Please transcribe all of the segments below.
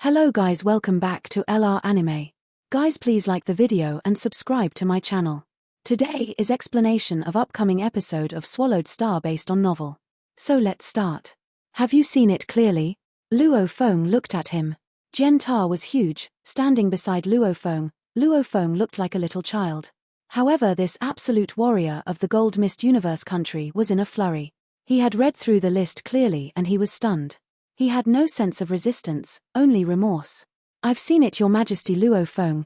Hello guys, welcome back to LR Anime. Guys, please like the video and subscribe to my channel. Today is explanation of upcoming episode of Swallowed Star based on novel. So let's start. Have you seen it clearly? Luo Feng looked at him. Jen Ta was huge, standing beside Luo Feng. Luo Feng looked like a little child. However, this absolute warrior of the Gold Mist Universe country was in a flurry. He had read through the list clearly and he was stunned. He had no sense of resistance, only remorse. I've seen it, Your Majesty. Luo Feng,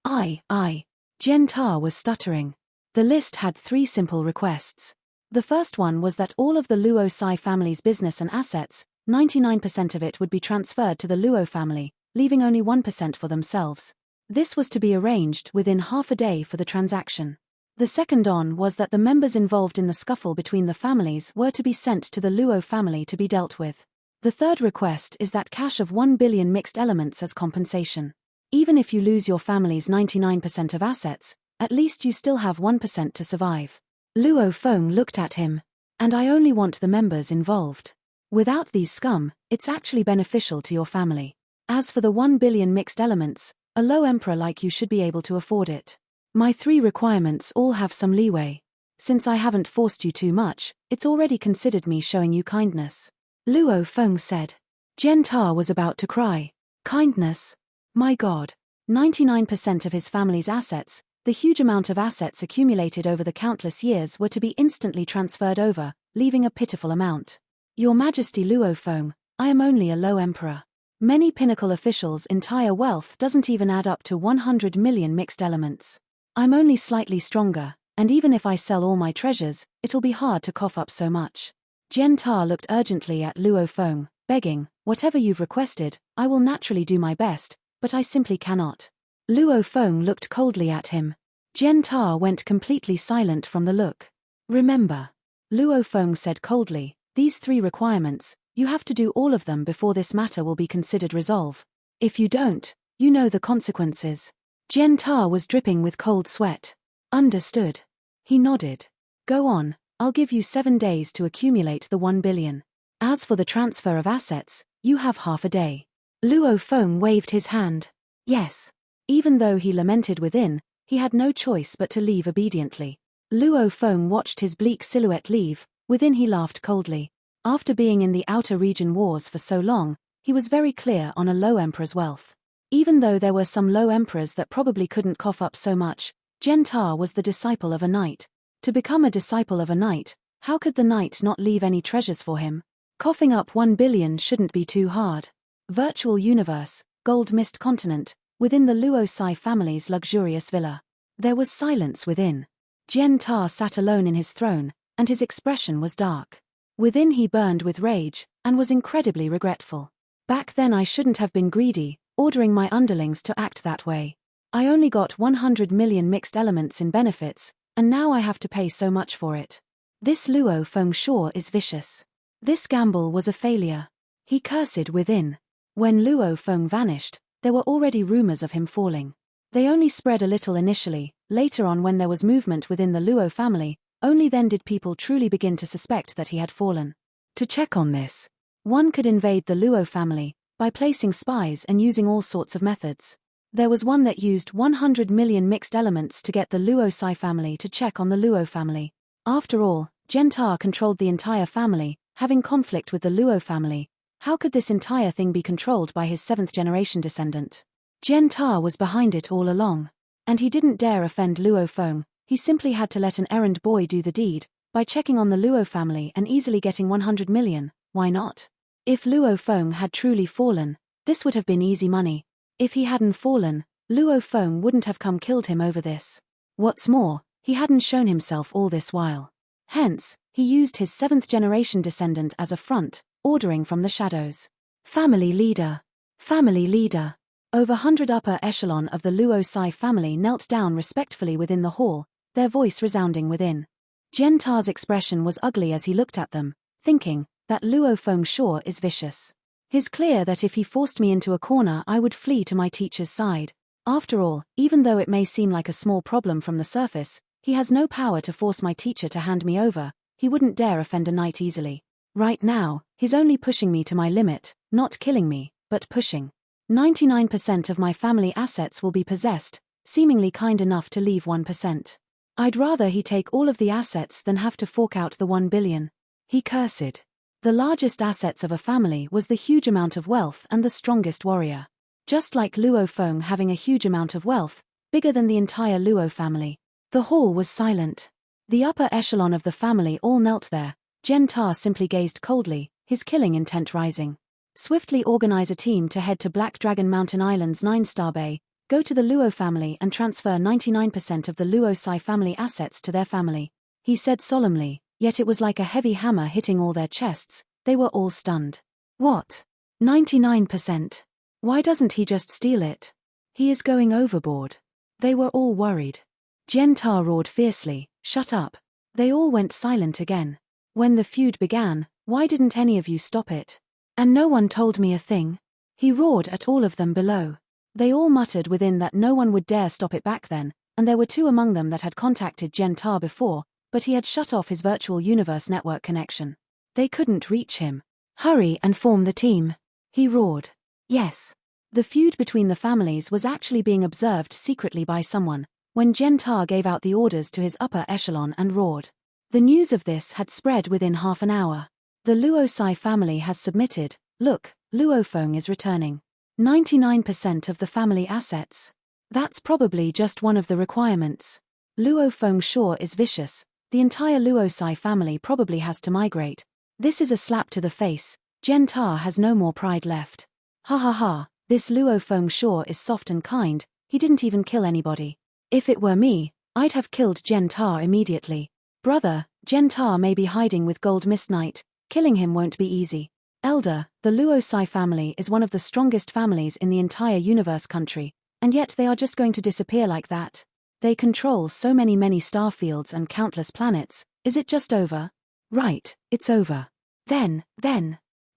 I. Jen Ta was stuttering. The list had 3 simple requests. The first one was that all of the Luo Sai family's business and assets, 99% of it would be transferred to the Luo family, leaving only 1% for themselves. This was to be arranged within half a day for the transaction. The second was that the members involved in the scuffle between the families were to be sent to the Luo family to be dealt with. The third request is that cash of 1 billion mixed elements as compensation. Even if you lose your family's 99% of assets, at least you still have 1% to survive. Luo Feng looked at him. And I only want the members involved. Without these scum, it's actually beneficial to your family. As for the 1 billion mixed elements, a low emperor like you should be able to afford it. My 3 requirements all have some leeway. Since I haven't forced you too much, it's already considered me showing you kindness. Luo Feng said. Jen Ta was about to cry. Kindness? My God. 99% of his family's assets, the huge amount of assets accumulated over the countless years, were to be instantly transferred over, leaving a pitiful amount. Your Majesty. Luo Feng, I am only a low emperor. Many pinnacle officials' entire wealth doesn't even add up to 100 million mixed elements. I'm only slightly stronger, and even if I sell all my treasures, it'll be hard to cough up so much. Jen Ta looked urgently at Luo Feng, begging, whatever you've requested, I will naturally do my best, but I simply cannot. Luo Feng looked coldly at him. Jen Ta went completely silent from the look. Remember, Luo Feng said coldly, these 3 requirements, you have to do all of them before this matter will be considered resolved. If you don't, you know the consequences. Jen Ta was dripping with cold sweat. Understood. He nodded. Go on. I'll give you 7 days to accumulate the 1 billion. As for the transfer of assets, you have half a day. Luo Feng waved his hand. Yes. Even though he lamented within, he had no choice but to leave obediently. Luo Feng watched his bleak silhouette leave. Within he laughed coldly. After being in the outer region wars for so long, he was very clear on a low emperor's wealth. Even though there were some low emperors that probably couldn't cough up so much, Jen Ta was the disciple of a knight. To become a disciple of a knight, how could the knight not leave any treasures for him? Coughing up 1 billion shouldn't be too hard. Virtual universe, Gold Mist continent, within the Luo Sai family's luxurious villa. There was silence within. Jen Ta sat alone in his throne, and his expression was dark. Within he burned with rage, and was incredibly regretful. Back then I shouldn't have been greedy, ordering my underlings to act that way. I only got 100 million mixed elements in benefits, and now I have to pay so much for it. This Luo Feng sure is vicious. This gamble was a failure. He cursed within. When Luo Feng vanished, there were already rumors of him falling. They only spread a little initially. Later on, when there was movement within the Luo family, only then did people truly begin to suspect that he had fallen. To check on this, one could invade the Luo family by placing spies and using all sorts of methods. There was one that used 100 million mixed elements to get the Luo Sai family to check on the Luo family. After all, Jen Ta controlled the entire family, having conflict with the Luo family. How could this entire thing be controlled by his 7th generation descendant? Jen Ta was behind it all along. And he didn't dare offend Luo Feng, he simply had to let an errand boy do the deed, by checking on the Luo family and easily getting 100 million, why not? If Luo Feng had truly fallen, this would have been easy money. If he hadn't fallen, Luo Feng wouldn't have come killed him over this. What's more, he hadn't shown himself all this while. Hence, he used his 7th generation descendant as a front, ordering from the shadows. Family leader. Family leader. Over 100 upper echelon of the Luo Sai family knelt down respectfully within the hall, their voice resounding within. Jen Ta's expression was ugly as he looked at them, thinking, that Luo Feng sure is vicious. It's clear that if he forced me into a corner I would flee to my teacher's side. After all, even though it may seem like a small problem from the surface, he has no power to force my teacher to hand me over. He wouldn't dare offend a knight easily. Right now, he's only pushing me to my limit, not killing me, but pushing. 99% of my family assets will be possessed, seemingly kind enough to leave 1%. I'd rather he take all of the assets than have to fork out the 1 billion. He cursed. The largest assets of a family was the huge amount of wealth and the strongest warrior. Just like Luo Feng having a huge amount of wealth, bigger than the entire Luo family. The hall was silent. The upper echelon of the family all knelt there. Jen Ta simply gazed coldly, his killing intent rising. Swiftly organize a team to head to Black Dragon Mountain Island's 9-star bay, go to the Luo family and transfer 99% of the Luo Sai family assets to their family. He said solemnly, yet it was like a heavy hammer hitting all their chests. They were all stunned. What? 99%? Why doesn't he just steal it? He is going overboard. They were all worried. Jen Ta roared fiercely, shut up. They all went silent again. When the feud began, why didn't any of you stop it? And no one told me a thing. He roared at all of them below. They all muttered within that no one would dare stop it back then, and there were 2 among them that had contacted Jen Ta before, but he had shut off his virtual universe network connection. They couldn't reach him. Hurry and form the team. He roared. Yes. The feud between the families was actually being observed secretly by someone, when Jen Ta gave out the orders to his upper echelon and roared. The news of this had spread within half an hour. The Luo Sai family has submitted. Look, Luo Feng is returning. 99% of the family assets. That's probably just one of the requirements. Luo Feng sure is vicious. The entire Luo Sai family probably has to migrate. This is a slap to the face. Jen Ta has no more pride left. Ha ha ha, this Luo Feng sure is soft and kind. He didn't even kill anybody. If it were me, I'd have killed Jen Ta immediately. Brother, Jen Ta may be hiding with Gold Mist Knight. Killing him won't be easy. Elder, the Luo Sai family is one of the strongest families in the entire universe country, and yet they are just going to disappear like that. They control so many star fields and countless planets. Is it just over? Right, it's over. Then.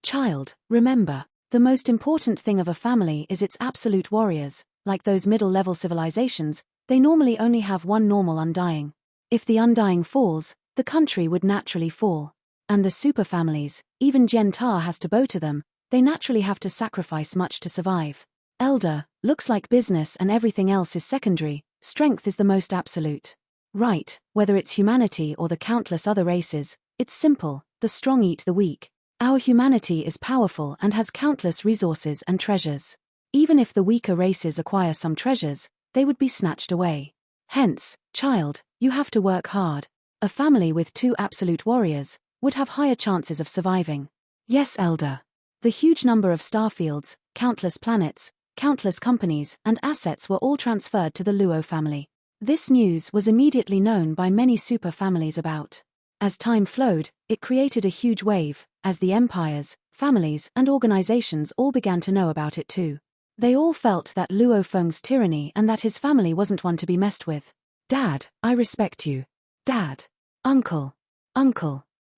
Child, remember, the most important thing of a family is its absolute warriors. Like those middle-level civilizations, they normally only have one normal undying. If the undying falls, the country would naturally fall. And the super families, even Jen Ta has to bow to them, they naturally have to sacrifice much to survive. Elder, looks like business and everything else is secondary, strength is the most absolute. Right, whether it's humanity or the countless other races, it's simple, the strong eat the weak. Our humanity is powerful and has countless resources and treasures. Even if the weaker races acquire some treasures, they would be snatched away. Hence, child, you have to work hard. A family with 2 absolute warriors would have higher chances of surviving. Yes, Elder. The huge number of starfields, countless planets, countless companies and assets were all transferred to the Luo family. This news was immediately known by many super families about. As time flowed, it created a huge wave, as the empires, families and organizations all began to know about it too. They all felt that Luo Feng's tyranny and that his family wasn't one to be messed with. Dad, I respect you. Dad. Uncle.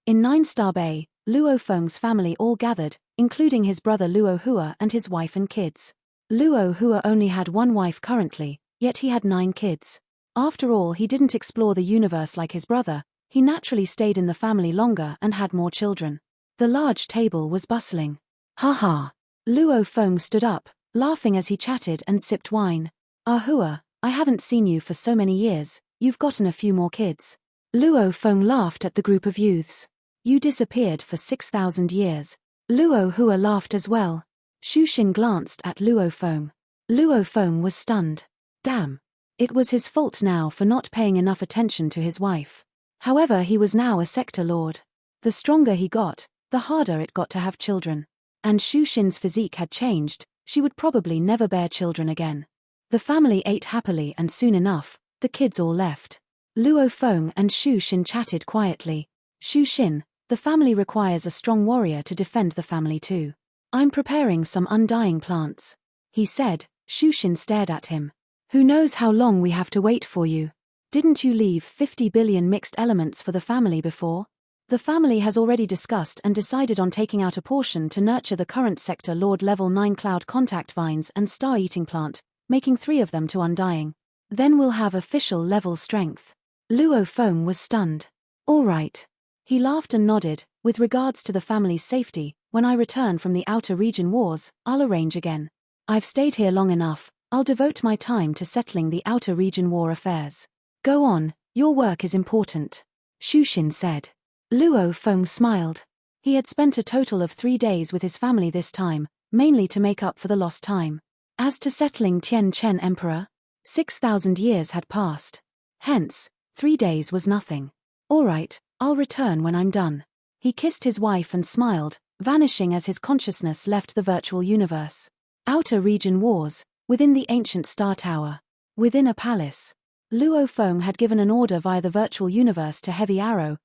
In 9-star bay, Luo Feng's family all gathered, including his brother Luo Hua and his wife and kids. Luo Hua only had 1 wife currently, yet he had 9 kids. After all, he didn't explore the universe like his brother. He naturally stayed in the family longer and had more children. The large table was bustling. Ha ha. Luo Feng stood up, laughing as he chatted and sipped wine. Hua, I haven't seen you for so many years, you've gotten a few more kids. Luo Feng laughed at the group of youths. You disappeared for 6,000 years. Luo Hua laughed as well. Shu Xin glanced at Luo Feng. Luo Feng was stunned. Damn. It was his fault now for not paying enough attention to his wife. However, he was now a sector lord. The stronger he got, the harder it got to have children. And Shu Xin's physique had changed, she would probably never bear children again. The family ate happily and soon enough, the kids all left. Luo Feng and Shu Xin chatted quietly. Shu Xin, the family requires a strong warrior to defend the family too. I'm preparing some undying plants. He said. Shu Xin stared at him. Who knows how long we have to wait for you? Didn't you leave 50 billion mixed elements for the family before? The family has already discussed and decided on taking out a portion to nurture the current sector Lord Level 9 cloud contact vines and star-eating plant, making 3 of them to undying. Then we'll have official level strength. Luo Feng was stunned. All right. He laughed and nodded. With regards to the family's safety, when I return from the outer region wars, I'll arrange again. I've stayed here long enough, I'll devote my time to settling the outer region war affairs. Go on, your work is important, Shushin said. Luo Feng smiled. He had spent a total of 3 days with his family this time, mainly to make up for the lost time. As to settling Tian Chen Emperor, 6,000 years had passed. Hence, 3 days was nothing. All right, I'll return when I'm done. He kissed his wife and smiled, vanishing as his consciousness left the virtual universe. Outer region wars, within the ancient star tower. Within a palace. Luo Feng had given an order via the virtual universe to Heavy Arrow,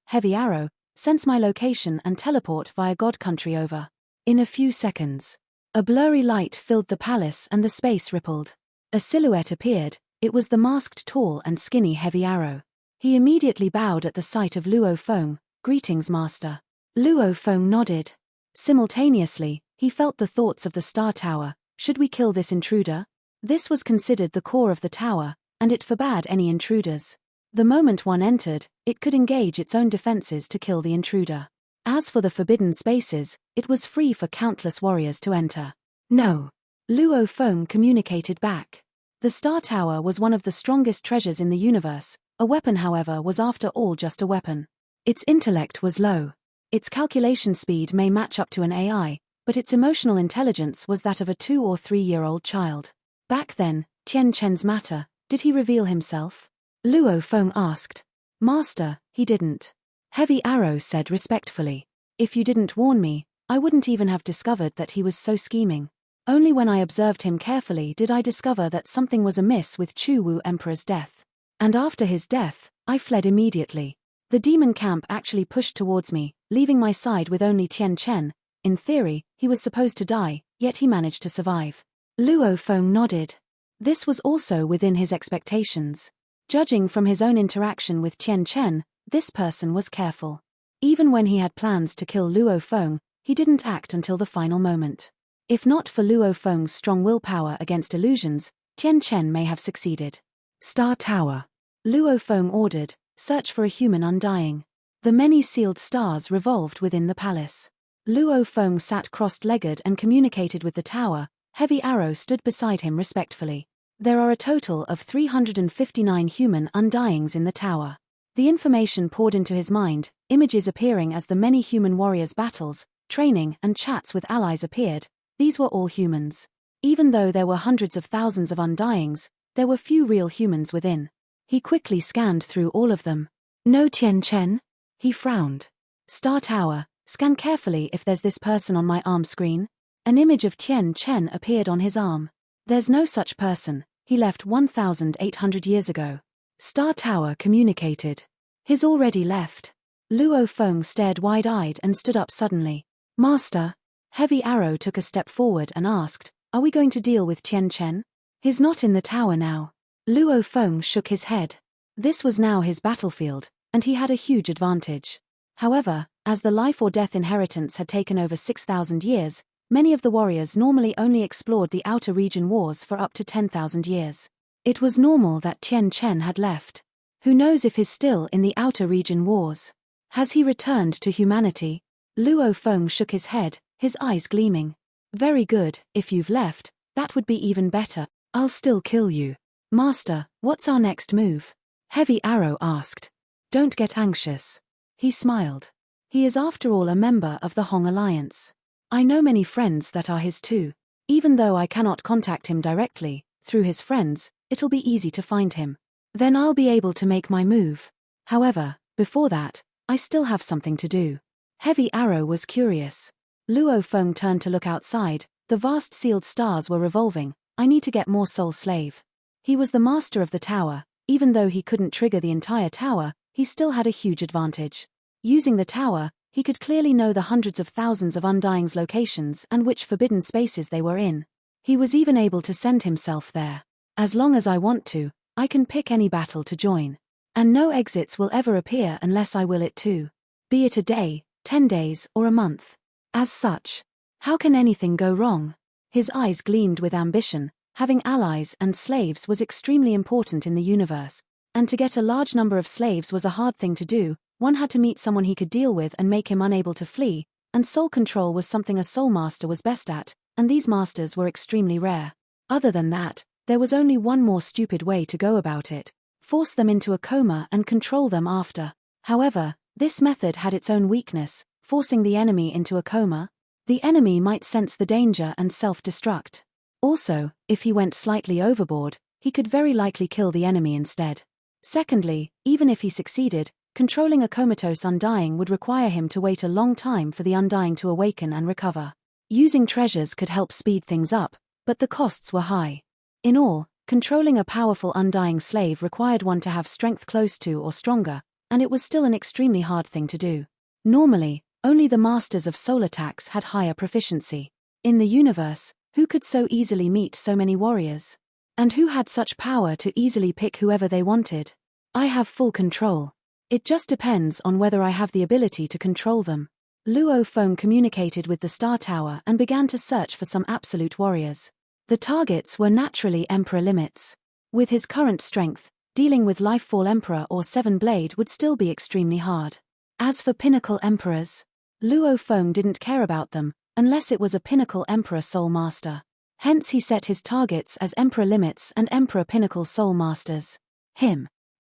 sense my location and teleport via God Country over. In a few seconds. A blurry light filled the palace and the space rippled. A silhouette appeared, it was the masked tall and skinny Heavy Arrow. He immediately bowed at the sight of Luo Feng. Greetings, master. Luo Feng nodded. Simultaneously, he felt the thoughts of the star tower. Should we kill this intruder? This was considered the core of the tower, and it forbade any intruders. The moment one entered, it could engage its own defenses to kill the intruder. As for the forbidden spaces, it was free for countless warriors to enter. No. Luo Feng communicated back. The star tower was one of the strongest treasures in the universe. A weapon, however, was after all just a weapon. Its intellect was low. Its calculation speed may match up to an AI, but its emotional intelligence was that of a 2 or 3-year-old child. Back then, Tian Chen's matter, did he reveal himself? Luo Feng asked. Master, he didn't. Heavy Arrow said respectfully. If you didn't warn me, I wouldn't even have discovered that he was so scheming. Only when I observed him carefully did I discover that something was amiss with Chu Wu Emperor's death. And after his death, I fled immediately. The demon camp actually pushed towards me, leaving my side with only Tian Chen. In theory, he was supposed to die, yet he managed to survive. Luo Feng nodded. This was also within his expectations. Judging from his own interaction with Tian Chen, this person was careful. Even when he had plans to kill Luo Feng, he didn't act until the final moment. If not for Luo Feng's strong willpower against illusions, Tian Chen may have succeeded. Star Tower. Luo Feng ordered, search for a human undying. The many sealed stars revolved within the palace. Luo Feng sat crossed-legged and communicated with the tower. Heavy Arrow stood beside him respectfully. There are a total of 359 human undyings in the tower. The information poured into his mind, images appearing as the many human warriors' battles, training and chats with allies appeared. These were all humans. Even though there were hundreds of thousands of undyings, there were few real humans within. He quickly scanned through all of them. No Tian Chen? He frowned. Star Tower, scan carefully if there's this person on my arm screen. An image of Tian Chen appeared on his arm. There's no such person, he left 1,800 years ago. Star Tower communicated. He's already left. Luo Feng stared wide-eyed and stood up suddenly. Master. Heavy Arrow took a step forward and asked, are we going to deal with Tian Chen? He's not in the tower now. Luo Feng shook his head. This was now his battlefield, and he had a huge advantage. However, as the life or death inheritance had taken over 6,000 years, many of the warriors normally only explored the outer region wars for up to 10,000 years. It was normal that Tian Chen had left. Who knows if he's still in the outer region wars? Has he returned to humanity? Luo Feng shook his head, his eyes gleaming. Very good, if you've left, that would be even better. I'll still kill you. Master, what's our next move? Heavy Arrow asked. Don't get anxious. He smiled. He is after all a member of the Hong Alliance. I know many friends that are his too. Even though I cannot contact him directly, through his friends, it'll be easy to find him. Then I'll be able to make my move. However, before that, I still have something to do. Heavy Arrow was curious. Luo Feng turned to look outside. The vast sealed stars were revolving. I need to get more Soul Slave. He was the master of the tower. Even though he couldn't trigger the entire tower, he still had a huge advantage. Using the tower, he could clearly know the hundreds of thousands of undyings' locations and which forbidden spaces they were in. He was even able to send himself there. As long as I want to, I can pick any battle to join. And no exits will ever appear unless I will it too. Be it a day, 10 days, or a month. As such, how can anything go wrong? His eyes gleamed with ambition. Having allies and slaves was extremely important in the universe. And to get a large number of slaves was a hard thing to do. One had to meet someone he could deal with and make him unable to flee, and soul control was something a soul master was best at. and these masters were extremely rare. Other than that, there was only one more stupid way to go about it: force them into a coma and control them after. However, this method had its own weakness: forcing the enemy into a coma. The enemy might sense the danger and self-destruct. Also, if he went slightly overboard, he could very likely kill the enemy instead. Secondly, even if he succeeded, controlling a comatose undying would require him to wait a long time for the undying to awaken and recover. Using treasures could help speed things up, but the costs were high. In all, controlling a powerful undying slave required one to have strength close to or stronger, and it was still an extremely hard thing to do. Normally, only the masters of soul attacks had higher proficiency. In the universe, who could so easily meet so many warriors? And who had such power to easily pick whoever they wanted? I have full control. It just depends on whether I have the ability to control them. Luo Feng communicated with the Star Tower and began to search for some absolute warriors. The targets were naturally Emperor limits. With his current strength, dealing with Lifefall Emperor or Seven Blade would still be extremely hard. As for Pinnacle Emperors, Luo Feng didn't care about them, unless it was a Pinnacle Emperor Soul Master. Hence he set his targets as Emperor Limits and Emperor Pinnacle Soul Masters.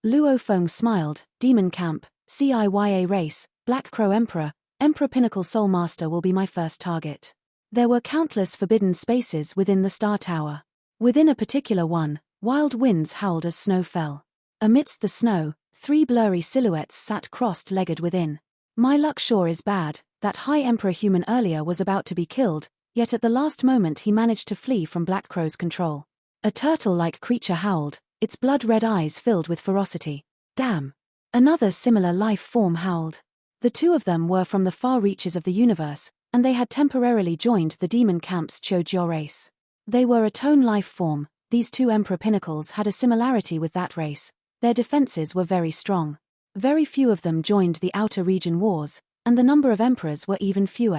Luo Feng smiled: Demon Camp, CIYA Race, Black Crow Emperor, Emperor Pinnacle Soul Master will be my first target. There were countless forbidden spaces within the Star Tower. Within a particular one, wild winds howled as snow fell. Amidst the snow, 3 blurry silhouettes sat crossed-legged within. My luck sure is bad. That High Emperor human earlier was about to be killed, yet at the last moment he managed to flee from Black Crow's control. A turtle-like creature howled, its blood-red eyes filled with ferocity. Damn! Another similar life form howled. The two of them were from the far reaches of the universe, and they had temporarily joined the Demon Camp's Chojiao race. They were a tone life form. These 2 Emperor Pinnacles had a similarity with that race. Their defenses were very strong. Very few of them joined the Outer Region Wars, and the number of emperors were even few.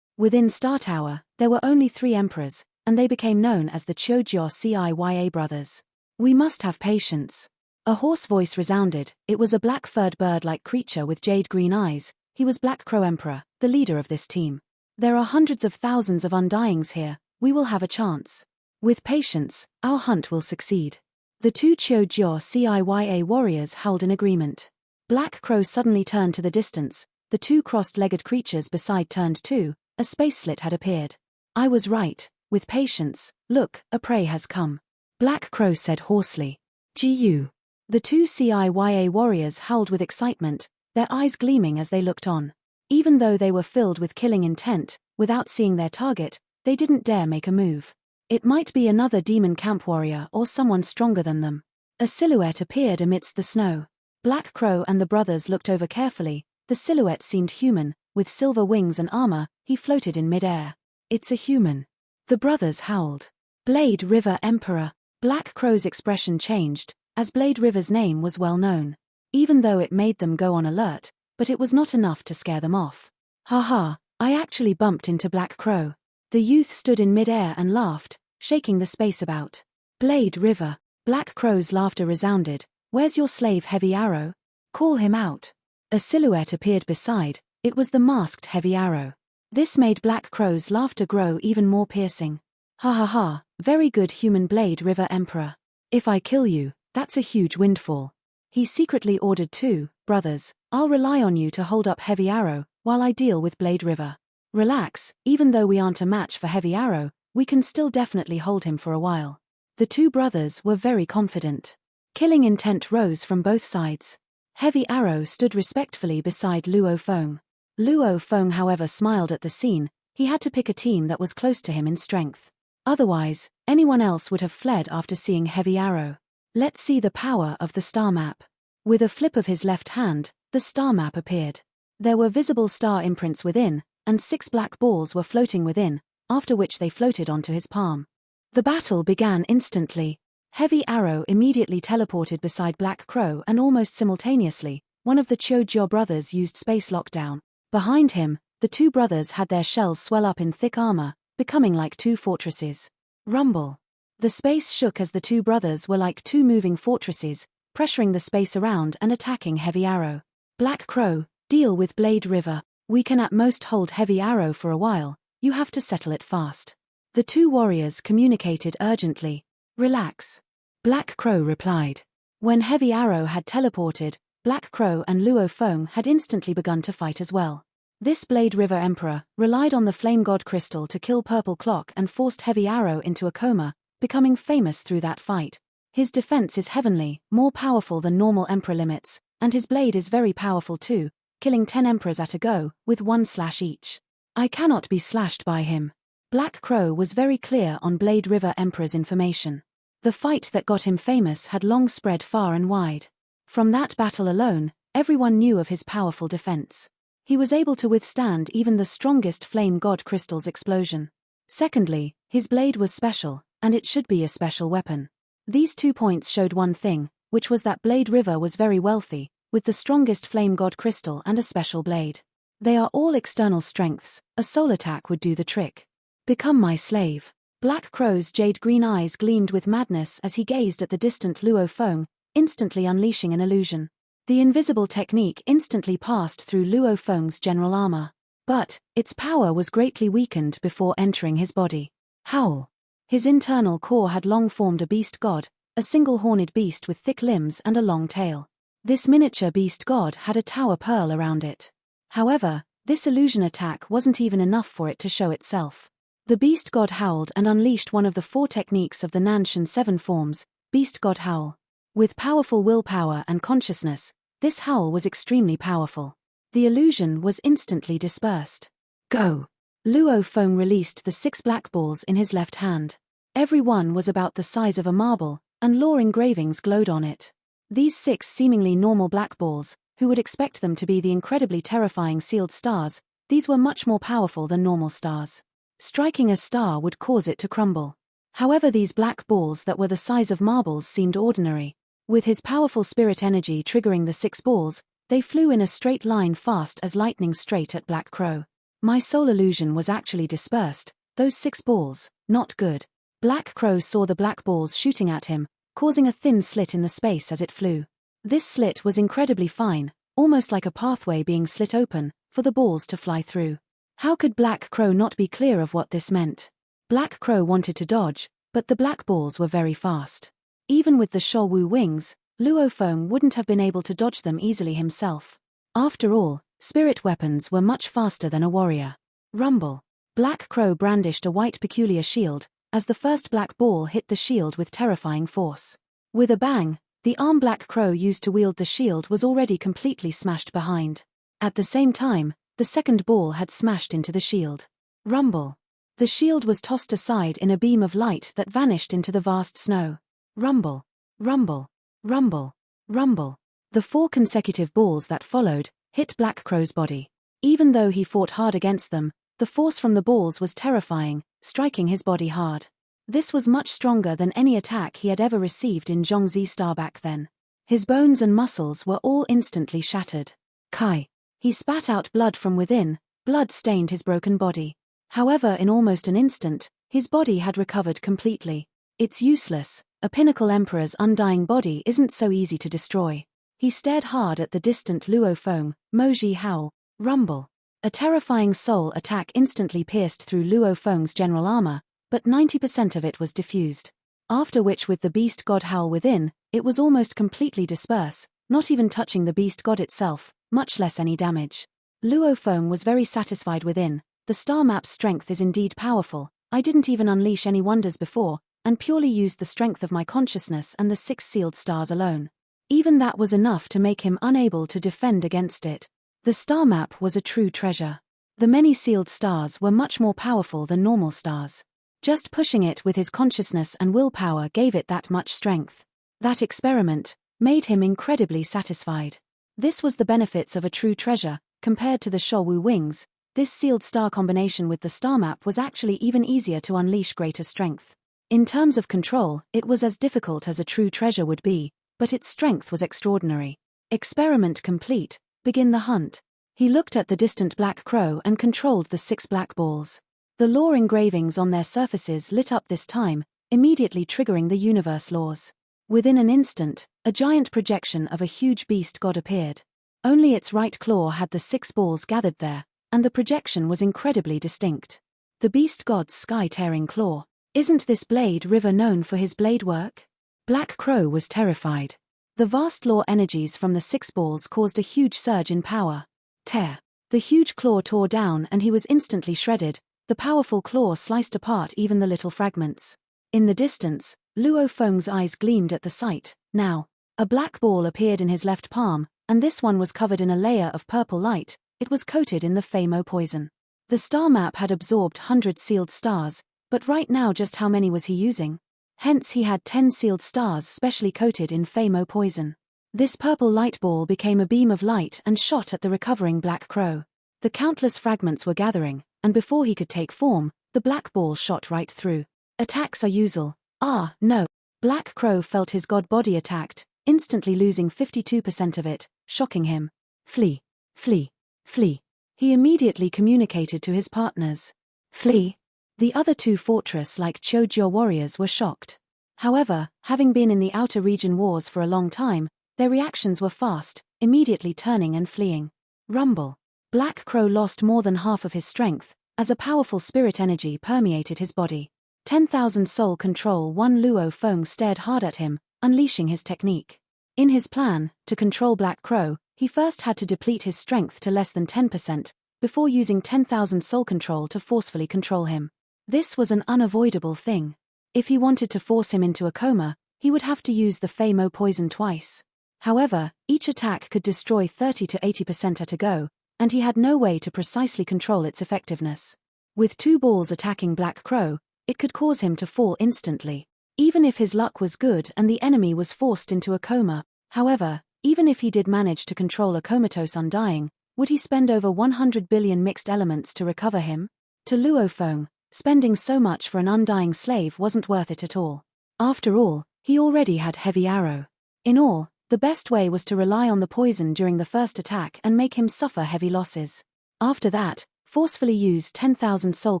Within Star Tower, there were only 3 emperors, and they became known as the Chojiao CIYA brothers. We must have patience. A hoarse voice resounded. It was a black-furred bird-like creature with jade-green eyes. He was Black Crow Emperor, the leader of this team. There are hundreds of thousands of undyings here. We will have a chance. With patience, our hunt will succeed. The 2 Chojiao CIYA warriors howled in agreement. Black Crow suddenly turned to the distance. The 2 crossed-legged creatures beside turned too. A space slit had appeared. I was right. With patience, look, a prey has come. Black Crow said hoarsely. Gu. The 2 CIYA warriors howled with excitement, their eyes gleaming as they looked on. Even though they were filled with killing intent, without seeing their target, they didn't dare make a move. It might be another Demon Camp warrior or someone stronger than them. A silhouette appeared amidst the snow. Black Crow and the brothers looked over carefully. The silhouette seemed human, with silver wings and armor. He floated in mid-air. It's a human. The brothers howled. Blade River Emperor. Black Crow's expression changed, as Blade River's name was well known. Even though it made them go on alert, but it was not enough to scare them off. Haha, I actually bumped into Black Crow. The youth stood in mid-air and laughed, shaking the space about. Blade River. Black Crow's laughter resounded. Where's your slave Heavy Arrow? Call him out. A silhouette appeared beside. It was the masked Heavy Arrow. This made Black Crow's laughter grow even more piercing. Ha ha ha, very good human Blade River Emperor. If I kill you, that's a huge windfall. He secretly ordered 2 brothers. I'll rely on you to hold up Heavy Arrow, while I deal with Blade River. Relax, even though we aren't a match for Heavy Arrow, we can still definitely hold him for a while. The 2 brothers were very confident. Killing intent rose from both sides. Heavy Arrow stood respectfully beside Luo Feng. Luo Feng however smiled at the scene. He had to pick a team that was close to him in strength. Otherwise, anyone else would have fled after seeing Heavy Arrow. Let's see the power of the star map. With a flip of his left hand, the star map appeared. There were visible star imprints within, and 6 black balls were floating within, after which they floated onto his palm. The battle began instantly. Heavy Arrow immediately teleported beside Black Crow, and almost simultaneously, one of the Chojiao brothers used space lockdown. Behind him, the 2 brothers had their shells swell up in thick armor, becoming like 2 fortresses. Rumble. The space shook as the 2 brothers were like 2 moving fortresses, pressuring the space around and attacking Heavy Arrow. Black Crow, deal with Blade River. We can at most hold Heavy Arrow for a while. You have to settle it fast. The two warriors communicated urgently. Relax. Black Crow replied. When Heavy Arrow had teleported, Black Crow and Luo Feng had instantly begun to fight as well. This Blade River Emperor relied on the Flame God Crystal to kill Purple Clock and forced Heavy Arrow into a coma, becoming famous through that fight. His defense is heavenly, more powerful than normal Emperor limits, and his blade is very powerful too, killing 10 Emperors at a go, with one slash each. I cannot be slashed by him. Black Crow was very clear on Blade River Emperor's information. The fight that got him famous had long spread far and wide. From that battle alone, everyone knew of his powerful defense. He was able to withstand even the strongest Flame God Crystal's explosion. Secondly, his blade was special, and it should be a special weapon. These 2 points showed one thing, which was that Blade River was very wealthy, with the strongest Flame God Crystal and a special blade. They are all external strengths, a soul attack would do the trick. Become my slave. Black Crow's jade-green eyes gleamed with madness as he gazed at the distant Luo Feng, instantly unleashing an illusion. The invisible technique instantly passed through Luo Feng's general armor. But, its power was greatly weakened before entering his body. Howl. His internal core had long formed a beast god, a single-horned beast with thick limbs and a long tail. This miniature beast god had a tower pearl around it. However, this illusion attack wasn't even enough for it to show itself. The beast god howled and unleashed one of the 4 techniques of the Nanshan 7 forms, Beast God Howl. With powerful willpower and consciousness, this howl was extremely powerful. The illusion was instantly dispersed. Go! Luo Feng released the 6 black balls in his left hand. Every one was about the size of a marble, and lore engravings glowed on it. These 6 seemingly normal black balls, who would expect them to be the incredibly terrifying sealed stars, these were much more powerful than normal stars. Striking a star would cause it to crumble. However, these black balls that were the size of marbles seemed ordinary. With his powerful spirit energy triggering the 6 balls, they flew in a straight line fast as lightning straight at Black Crow. My soul illusion was actually dispersed, those 6 balls, not good. Black Crow saw the black balls shooting at him, causing a thin slit in the space as it flew. This slit was incredibly fine, almost like a pathway being slit open, for the balls to fly through. How could Black Crow not be clear of what this meant? Black Crow wanted to dodge, but the black balls were very fast. Even with the Shou wings, Luo Feng wouldn't have been able to dodge them easily himself. After all, spirit weapons were much faster than a warrior. Rumble. Black Crow brandished a white peculiar shield, as the first black ball hit the shield with terrifying force. With a bang, the arm Black Crow used to wield the shield was already completely smashed behind. At the same time, the second ball had smashed into the shield. Rumble. The shield was tossed aside in a beam of light that vanished into the vast snow. Rumble. Rumble. Rumble. Rumble. The 4 consecutive balls that followed hit Black Crow's body. Even though he fought hard against them, the force from the balls was terrifying, striking his body hard. This was much stronger than any attack he had ever received in Zhongzi Star back then. His bones and muscles were all instantly shattered. Kai. He spat out blood from within, blood stained his broken body. However, in almost an instant, his body had recovered completely. It's useless, a pinnacle emperor's undying body isn't so easy to destroy. He stared hard at the distant Luo Feng, Moji howl, rumble. A terrifying soul attack instantly pierced through Luo Feng's general armor, but 90% of it was diffused. After which, with the beast god howl within, it was almost completely dispersed, not even touching the beast god itself, much less any damage. Luo Feng was very satisfied within. The star map's strength is indeed powerful. I didn't even unleash any wonders before, and purely used the strength of my consciousness and the 6 sealed stars alone. Even that was enough to make him unable to defend against it. The star map was a true treasure. The many sealed stars were much more powerful than normal stars. Just pushing it with his consciousness and willpower gave it that much strength. That experiment made him incredibly satisfied. This was the benefits of a true treasure. Compared to the Shou wings, this sealed star combination with the star map was actually even easier to unleash greater strength. In terms of control, it was as difficult as a true treasure would be, but its strength was extraordinary. Experiment complete, begin the hunt. He looked at the distant Black Crow and controlled the 6 black balls. The lore engravings on their surfaces lit up this time, immediately triggering the universe laws. Within an instant, a giant projection of a huge beast god appeared. Only its right claw had the 6 balls gathered there, and the projection was incredibly distinct. The beast god's sky-tearing claw. Isn't this blade river known for his blade work? Black Crow was terrified. The vast law energies from the six balls caused a huge surge in power. Tear. The huge claw tore down and he was instantly shredded. The powerful claw sliced apart even the little fragments. In the distance, Luo Feng's eyes gleamed at the sight. Now, a black ball appeared in his left palm, and this one was covered in a layer of purple light. It was coated in the Famo poison. The star map had absorbed 100 sealed stars, but right now just how many was he using? Hence he had 10 sealed stars specially coated in Famo poison. This purple light ball became a beam of light and shot at the recovering Black Crow. The countless fragments were gathering, and before he could take form, the black ball shot right through. Attacks are usual. Ah, no. Black Crow felt his god body attacked, instantly losing 52% of it, shocking him. Flee. Flee. Flee. He immediately communicated to his partners. Flee. The other two fortress-like Chojiao warriors were shocked. However, having been in the outer region wars for a long time, their reactions were fast, immediately turning and fleeing. Rumble. Black Crow lost more than half of his strength, as a powerful spirit energy permeated his body. 10,000 soul control. One Luo Feng stared hard at him, unleashing his technique. In his plan, to control Black Crow, he first had to deplete his strength to less than 10%, before using 10,000 soul control to forcefully control him. This was an unavoidable thing. If he wanted to force him into a coma, he would have to use the Famo poison twice. However, each attack could destroy 30 to 80% at a go, and he had no way to precisely control its effectiveness. With two balls attacking Black Crow, it could cause him to fall instantly. Even if his luck was good and the enemy was forced into a coma, however, even if he did manage to control a comatose undying, would he spend over 100 billion mixed elements to recover him? To Luo Feng, spending so much for an undying slave wasn't worth it at all. After all, he already had heavy arrow. In all, the best way was to rely on the poison during the first attack and make him suffer heavy losses. After that, forcefully use 10,000 soul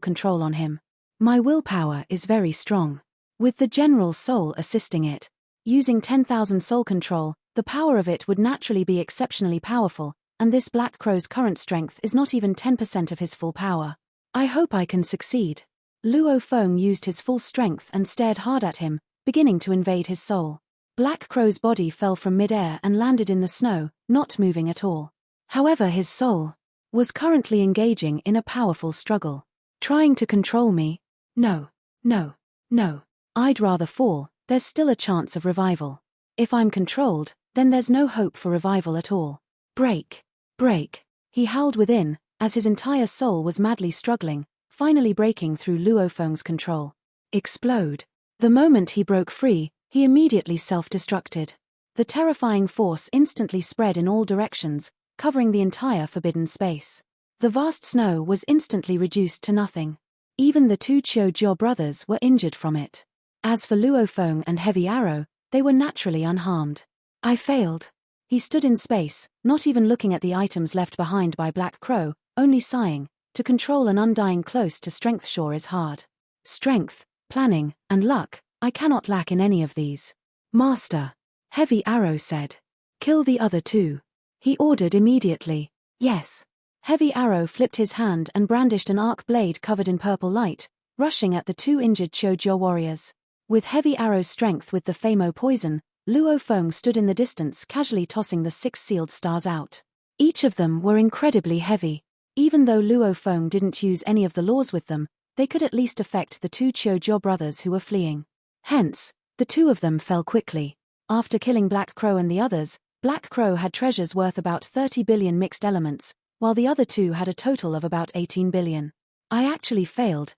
control on him. My willpower is very strong. With the general soul assisting it. Using 10,000 soul control, the power of it would naturally be exceptionally powerful, and this Black Crow's current strength is not even 10% of his full power. I hope I can succeed. Luo Feng used his full strength and stared hard at him, beginning to invade his soul. Black Crow's body fell from mid-air and landed in the snow, not moving at all. However, his soul was currently engaging in a powerful struggle. Trying to control me? No. No. No. I'd rather fall. There's still a chance of revival. If I'm controlled, then there's no hope for revival at all. Break. Break. He howled within, as his entire soul was madly struggling, finally breaking through Luo Feng's control. Explode. The moment he broke free, he immediately self-destructed. The terrifying force instantly spread in all directions, covering the entire forbidden space. The vast snow was instantly reduced to nothing. Even the two Chojiao brothers were injured from it. As for Luo Feng and Heavy Arrow, they were naturally unharmed. I failed. He stood in space, not even looking at the items left behind by Black Crow, only sighing. To control an undying close to strength sure is hard. Strength, planning, and luck, I cannot lack in any of these. Master. Heavy Arrow said. Kill the other two. He ordered immediately. Yes. Heavy Arrow flipped his hand and brandished an arc blade covered in purple light, rushing at the two injured Chojiao warriors. With Heavy Arrow's strength with the Famo poison, Luo Feng stood in the distance casually tossing the 6 sealed stars out. Each of them were incredibly heavy. Even though Luo Feng didn't use any of the laws with them, they could at least affect the two Chojiao brothers who were fleeing. Hence, the two of them fell quickly. After killing Black Crow and the others, Black Crow had treasures worth about 30 billion mixed elements, while the other two had a total of about 18 billion. I actually failed.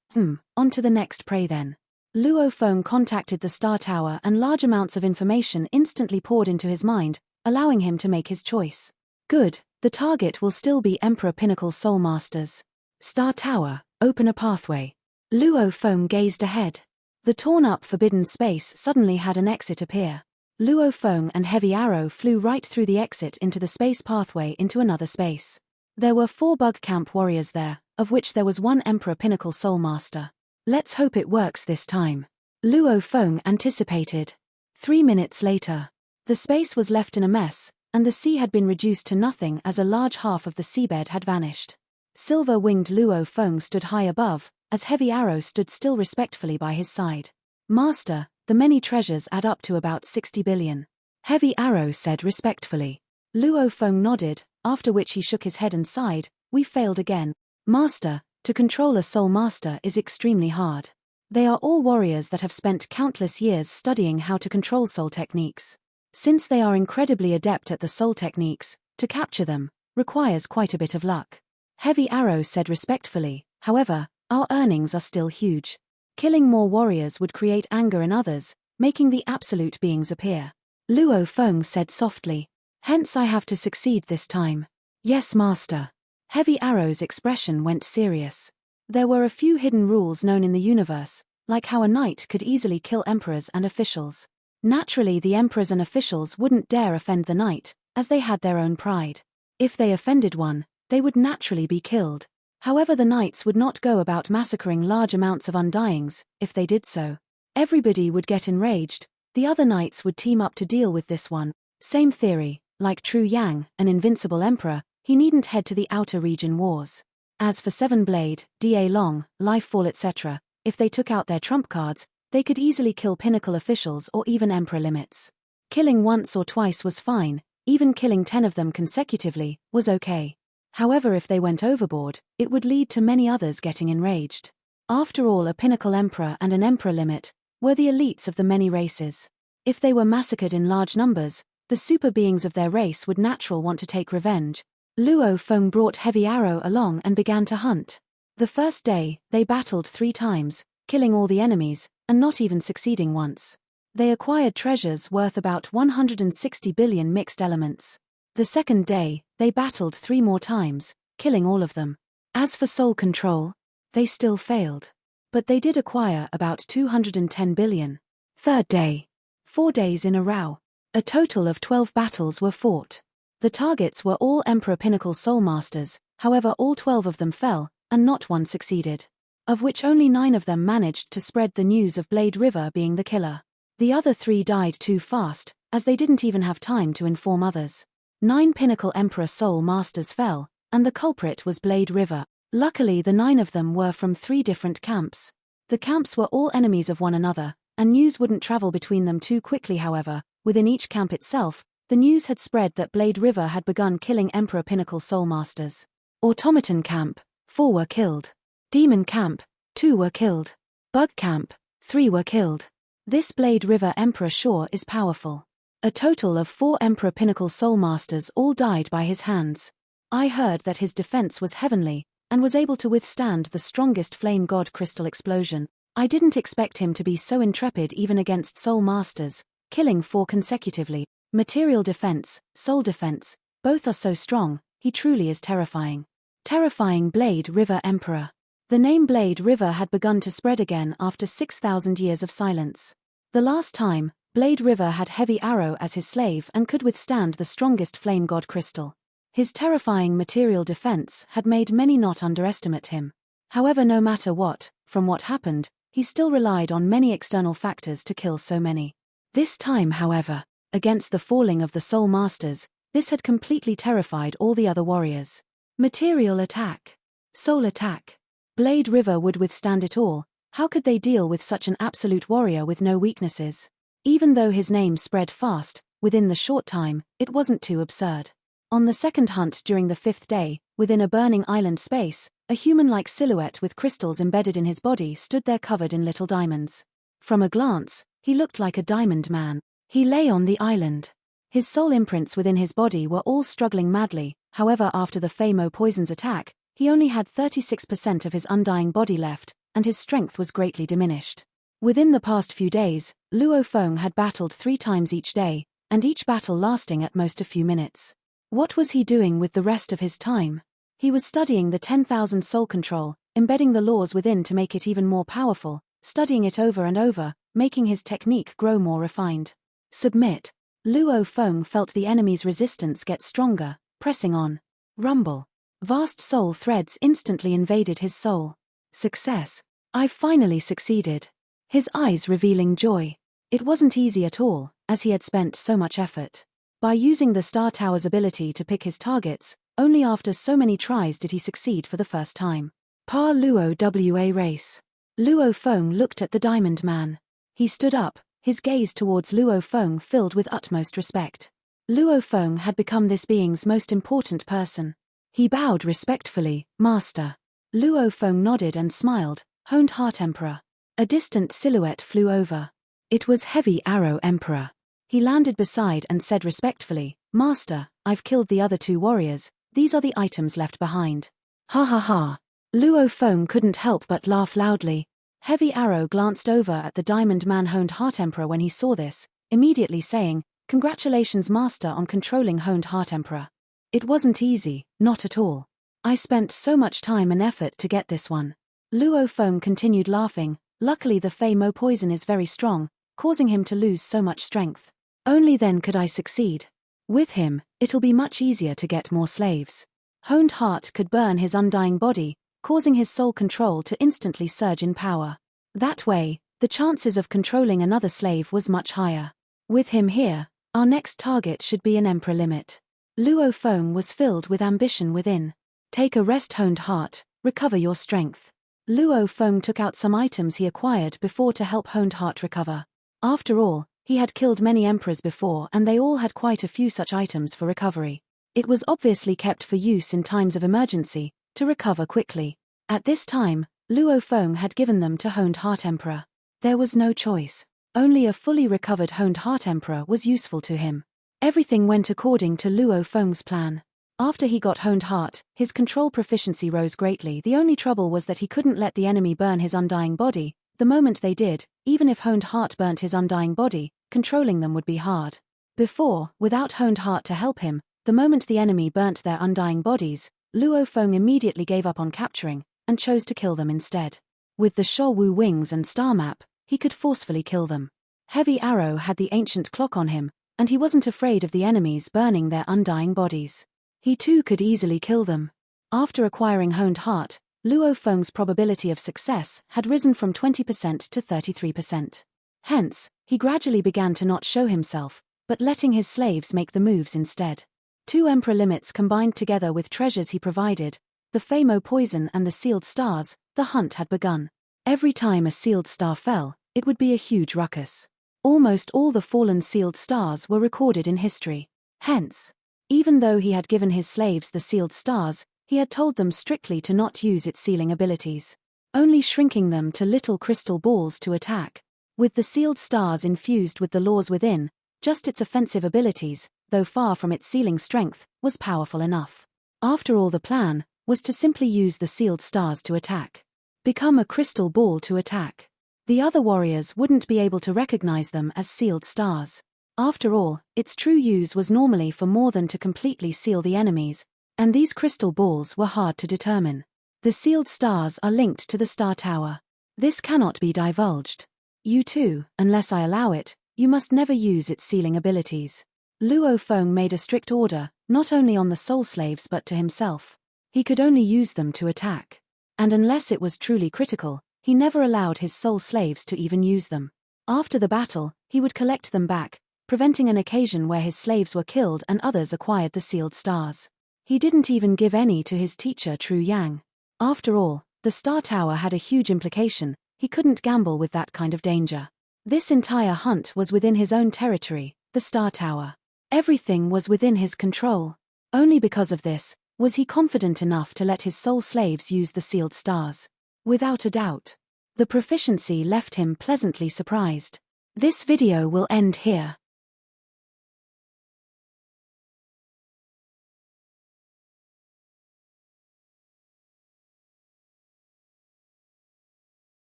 On to the next prey then. Luo Feng contacted the Star Tower and large amounts of information instantly poured into his mind, allowing him to make his choice. Good, the target will still be Emperor Pinnacle Soul Masters. Star Tower, open a pathway. Luo Feng gazed ahead. The torn-up forbidden space suddenly had an exit appear. Luo Feng and Heavy Arrow flew right through the exit into the space pathway into another space. There were 4 bug camp warriors there, of which there was 1 Emperor Pinnacle Soul Master. Let's hope it works this time. Luo Feng anticipated. 3 minutes later. The space was left in a mess, and the sea had been reduced to nothing as a large half of the seabed had vanished. Silver-winged Luo Feng stood high above, as Heavy Arrow stood still respectfully by his side. "Master, the many treasures add up to about 60 billion. Heavy Arrow said respectfully. Luo Feng nodded, after which he shook his head and sighed. "We failed again. Master, to control a soul master is extremely hard. They are all warriors that have spent countless years studying how to control soul techniques. Since they are incredibly adept at the soul techniques, to capture them requires quite a bit of luck." Heavy Arrow said respectfully. "However, our earnings are still huge. Killing more warriors would create anger in others, making the absolute beings appear." Luo Feng said softly. "Hence I have to succeed this time." "Yes, master." Heavy Arrow's expression went serious. There were a few hidden rules known in the universe, like how a knight could easily kill emperors and officials. Naturally, the emperors and officials wouldn't dare offend the knight, as they had their own pride. If they offended one, they would naturally be killed. However, the knights would not go about massacring large amounts of undyings. If they did so, everybody would get enraged. The other knights would team up to deal with this one. Same theory, like True Yang, an invincible emperor, he needn't head to the outer region wars. As for Seven Blade, Da Long, Lifefall etc., if they took out their trump cards, they could easily kill pinnacle officials or even emperor limits. Killing once or twice was fine, even killing 10 of them consecutively was okay. However, if they went overboard, it would lead to many others getting enraged. After all, a pinnacle emperor and an emperor limit were the elites of the many races. If they were massacred in large numbers, the super beings of their race would naturally want to take revenge. Luo Feng brought Heavy Arrow along and began to hunt. The first day, they battled 3 times, killing all the enemies, and not even succeeding once. They acquired treasures worth about 160 billion mixed elements. The second day, they battled 3 more times, killing all of them. As for soul control, they still failed. But they did acquire about 210 billion. Third day. 4 days in a row. A total of 12 battles were fought. The targets were all Emperor Pinnacle Soul Masters, however all 12 of them fell, and not one succeeded. Of which only 9 of them managed to spread the news of Blade River being the killer. The other 3 died too fast, as they didn't even have time to inform others. 9 Pinnacle Emperor Soul Masters fell, and the culprit was Blade River. Luckily, the 9 of them were from 3 different camps. The camps were all enemies of one another, and news wouldn't travel between them too quickly. However, within each camp itself, the news had spread that Blade River had begun killing Emperor Pinnacle Soul Masters. Automaton Camp, 4 were killed. Demon Camp, 2 were killed. Bug Camp, 3 were killed. This Blade River Emperor sure is powerful. A total of 4 Emperor Pinnacle Soul Masters all died by his hands. I heard that his defense was heavenly, and was able to withstand the strongest Flame God Crystal explosion. I didn't expect him to be so intrepid even against Soul Masters, killing 4 consecutively. Material defense, soul defense, both are so strong, he truly is terrifying. Terrifying Blade River Emperor. The name Blade River had begun to spread again after 6,000 years of silence. The last time, Blade River had Heavy Arrow as his slave and could withstand the strongest Flame God Crystal. His terrifying material defense had made many not underestimate him. However, no matter what, from what happened, he still relied on many external factors to kill so many. This time, however, against the falling of the Soul Masters, this had completely terrified all the other warriors. Material attack. Soul attack. Blade River would withstand it all. How could they deal with such an absolute warrior with no weaknesses? Even though his name spread fast, within the short time, it wasn't too absurd. On the second hunt during the 5th day, within a burning island space, a human-like silhouette with crystals embedded in his body stood there covered in little diamonds. From a glance, he looked like a diamond man. He lay on the island. His soul imprints within his body were all struggling madly. However, after the Famo poison's attack, he only had 36% of his undying body left, and his strength was greatly diminished. Within the past few days, Luo Feng had battled 3 times each day, and each battle lasting at most a few minutes. What was he doing with the rest of his time? He was studying the 10,000 soul control, embedding the laws within to make it even more powerful, studying it over and over, making his technique grow more refined. Submit. Luo Feng felt the enemy's resistance get stronger, pressing on. Rumble. Vast soul threads instantly invaded his soul. Success. I've finally succeeded. His eyes revealing joy. It wasn't easy at all, as he had spent so much effort. By using the Star Tower's ability to pick his targets, only after so many tries did he succeed for the first time. Pa Luo Wa race. Luo Feng looked at the Diamond Man. He stood up, his gaze towards Luo Feng filled with utmost respect. Luo Feng had become this being's most important person. He bowed respectfully, Master. Luo Feng nodded and smiled, Honed Heart Emperor. A distant silhouette flew over. It was Heavy Arrow Emperor. He landed beside and said respectfully, Master, I've killed the other 2 warriors, these are the items left behind. Ha ha ha. Luo Feng couldn't help but laugh loudly. Heavy Arrow glanced over at the Diamond Man Honed Heart Emperor when he saw this, immediately saying, Congratulations Master on controlling Honed Heart Emperor. It wasn't easy, not at all. I spent so much time and effort to get this one. Luo Feng continued laughing. Luckily the Fei Mo poison is very strong, causing him to lose so much strength. Only then could I succeed. With him, it'll be much easier to get more slaves. Honed Heart could burn his undying body, causing his soul control to instantly surge in power. That way, the chances of controlling another slave was much higher. With him here, our next target should be an Emperor limit. Luo Feng was filled with ambition within. Take a rest, Honed Heart, recover your strength. Luo Feng took out some items he acquired before to help Honed Heart recover. After all, he had killed many emperors before and they all had quite a few such items for recovery. It was obviously kept for use in times of emergency, to recover quickly. At this time, Luo Feng had given them to Honed Heart Emperor. There was no choice. Only a fully recovered Honed Heart Emperor was useful to him. Everything went according to Luo Feng's plan. After he got Honed Heart, his control proficiency rose greatly. The only trouble was that he couldn't let the enemy burn his undying body. The moment they did, even if Honed Heart burnt his undying body, controlling them would be hard. Before, without Honed Heart to help him, the moment the enemy burnt their undying bodies, Luo Feng immediately gave up on capturing, and chose to kill them instead. With the Shou wings and star map, he could forcefully kill them. Heavy Arrow had the ancient clock on him, and he wasn't afraid of the enemies burning their undying bodies. He too could easily kill them. After acquiring Honed Heart, Luo Feng's probability of success had risen from 20% to 33%. Hence, he gradually began to not show himself, but letting his slaves make the moves instead. 2 Emperor limits combined together with treasures he provided, the Fei Mo poison and the sealed stars, the hunt had begun. Every time a sealed star fell, it would be a huge ruckus. Almost all the fallen sealed stars were recorded in history. Hence, even though he had given his slaves the sealed stars, he had told them strictly to not use its sealing abilities, only shrinking them to little crystal balls to attack. With the sealed stars infused with the laws within, just its offensive abilities, though far from its sealing strength, was powerful enough. After all, the plan was to simply use the sealed stars to attack. Become a crystal ball to attack. The other warriors wouldn't be able to recognize them as sealed stars. After all, its true use was normally for more than to completely seal the enemies, and these crystal balls were hard to determine. The sealed stars are linked to the star tower. This cannot be divulged. You too, unless I allow it, you must never use its sealing abilities. Luo Feng made a strict order, not only on the soul slaves but to himself. He could only use them to attack. And unless it was truly critical, he never allowed his soul slaves to even use them. After the battle, he would collect them back, preventing an occasion where his slaves were killed and others acquired the sealed stars. He didn't even give any to his teacher Tru Yang. After all, the Star Tower had a huge implication. He couldn't gamble with that kind of danger. This entire hunt was within his own territory, the Star Tower. Everything was within his control. Only because of this, was he confident enough to let his soul slaves use the sealed stars. Without a doubt. The proficiency left him pleasantly surprised. This video will end here.